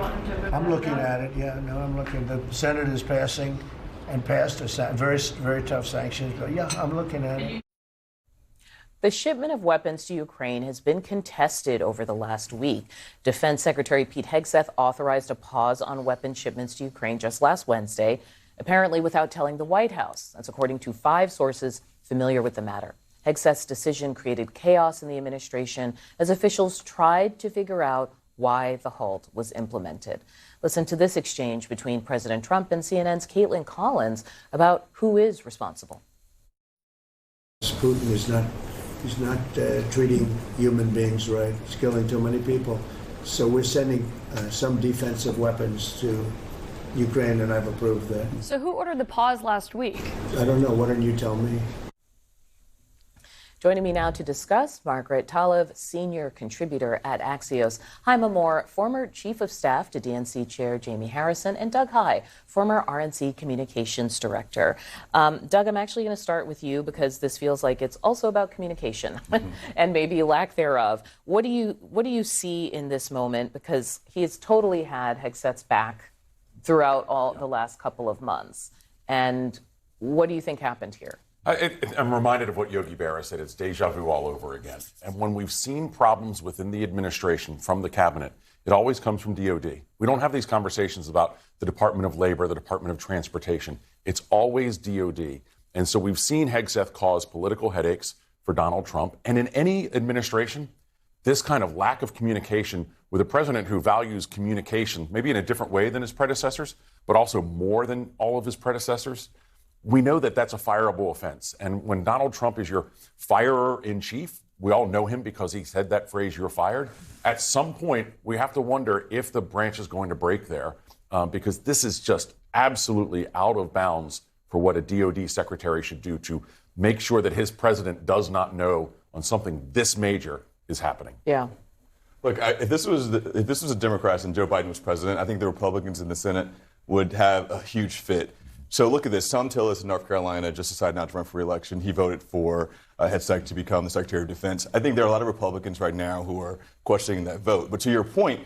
want him to? I'm looking at it. Yeah, no, I'm looking. The Senate is passing and passed a very, very tough sanctions. But yeah, I'm looking at it. The shipment of weapons to Ukraine has been contested over the last week. Defense Secretary Pete Hegseth authorized a pause on weapon shipments to Ukraine just last Wednesday, apparently without telling the White House. That's according to 5 sources familiar with the matter. Hegseth's decision created chaos in the administration as officials tried to figure out why the halt was implemented. Listen to this exchange between President Trump and CNN's Caitlin Collins about who is responsible. Putin is not. He's not treating human beings right. He's killing too many people. So we're sending some defensive weapons to Ukraine, and I've approved that. So who ordered the pause last week? I don't know. Why don't you tell me? Joining me now to discuss, Margaret Talev, senior contributor at Axios, Haima Moore, former chief of staff to DNC chair Jamie Harrison, and Doug Heye, former RNC communications director. Doug, I'm actually going to start with you because this feels like it's also about communication and maybe lack thereof. What do you see in this moment? Because he has totally had Hegseth's back throughout all the last couple of months. And what do you think happened here? I'm reminded of what Yogi Berra said. It's deja vu all over again. And when we've seen problems within the administration from the cabinet, it always comes from DOD. We don't have these conversations about the Department of Labor, the Department of Transportation. It's always DOD. And so we've seen Hegseth cause political headaches for Donald Trump. And in any administration, this kind of lack of communication with a president who values communication, maybe in a different way than his predecessors, but also more than all of his predecessors, we know that that's a fireable offense. And when Donald Trump is your firer-in-chief, we all know him because he said that phrase, "you're fired." At some point, we have to wonder if the branch is going to break there, because this is just absolutely out of bounds for what a DOD secretary should do to make sure that his president does not know on something this major is happening. Yeah. Look, if this was a Democrat and Joe Biden was president, I think the Republicans in the Senate would have a huge fit. So look at this. Thom Tillis in North Carolina just decided not to run for re-election. He voted for Hegseth to become the Secretary of Defense. I think there are a lot of Republicans right now who are questioning that vote. But to your point,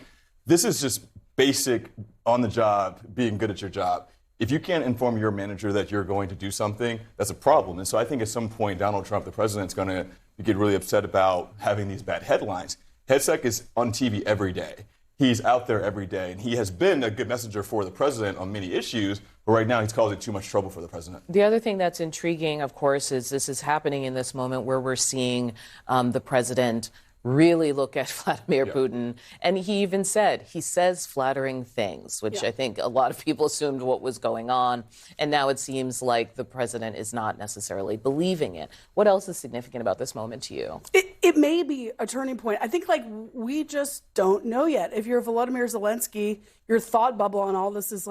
this is just basic on-the-job, being good at your job. If you can't inform your manager that you're going to do something, that's a problem. And so I think at some point, Donald Trump, the president, is going to get really upset about having these bad headlines. Hegseth is on TV every day. He's out there every day, and he has been a good messenger for the president on many issues, but right now he's causing too much trouble for the president. The other thing that's intriguing, of course, is this is happening in this moment where we're seeing the president really look at Vladimir Putin. And he even he says flattering things, which I think a lot of people assumed what was going on. And now it seems like the president is not necessarily believing it. What else is significant about this moment to you? It may be a turning point. I think, we just don't know yet. If you're Volodymyr Zelensky, your thought bubble on all this is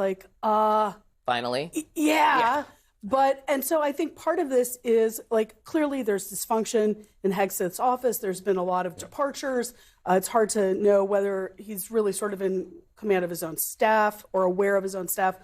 finally? Yeah. And so I think part of this is, clearly there's dysfunction in Hegseth's office. There's been a lot of departures. It's hard to know whether he's really sort of in command of his own staff or aware of his own staff.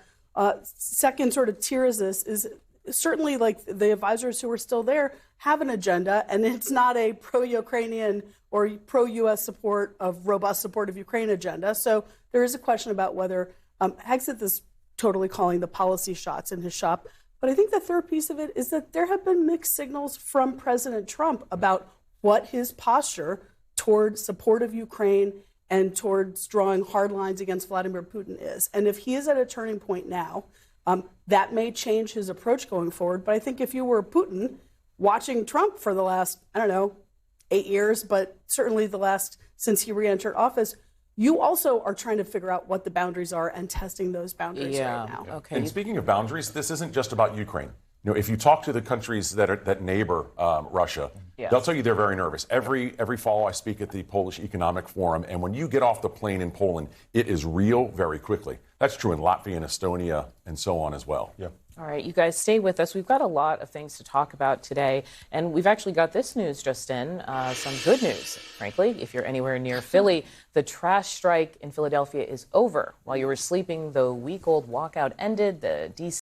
Second sort of tier is this is certainly the advisors who are still there have an agenda, and it's not a pro-Ukrainian or pro-U.S. robust support of Ukraine agenda. So there is a question about whether Hegseth is totally calling the policy shots in his shop. But I think the third piece of it is that there have been mixed signals from President Trump about what his posture toward support of Ukraine and towards drawing hard lines against Vladimir Putin is. And if he is at a turning point now, that may change his approach going forward. But I think if you were Putin watching Trump for the last, 8 years, but certainly the last since he re-entered office, you also are trying to figure out what the boundaries are and testing those boundaries right now. Okay. And speaking of boundaries, this isn't just about Ukraine. If you talk to the countries that neighbor Russia, they'll tell you they're very nervous. Every fall I speak at the Polish Economic Forum, and when you get off the plane in Poland, it is real very quickly. That's true in Latvia and Estonia and so on as well. Yeah. All right, you guys stay with us. We've got a lot of things to talk about today, and we've actually got this news just in, some good news, frankly. If you're anywhere near Philly, the trash strike in Philadelphia is over. While you were sleeping, the week-old walkout ended. The D.C.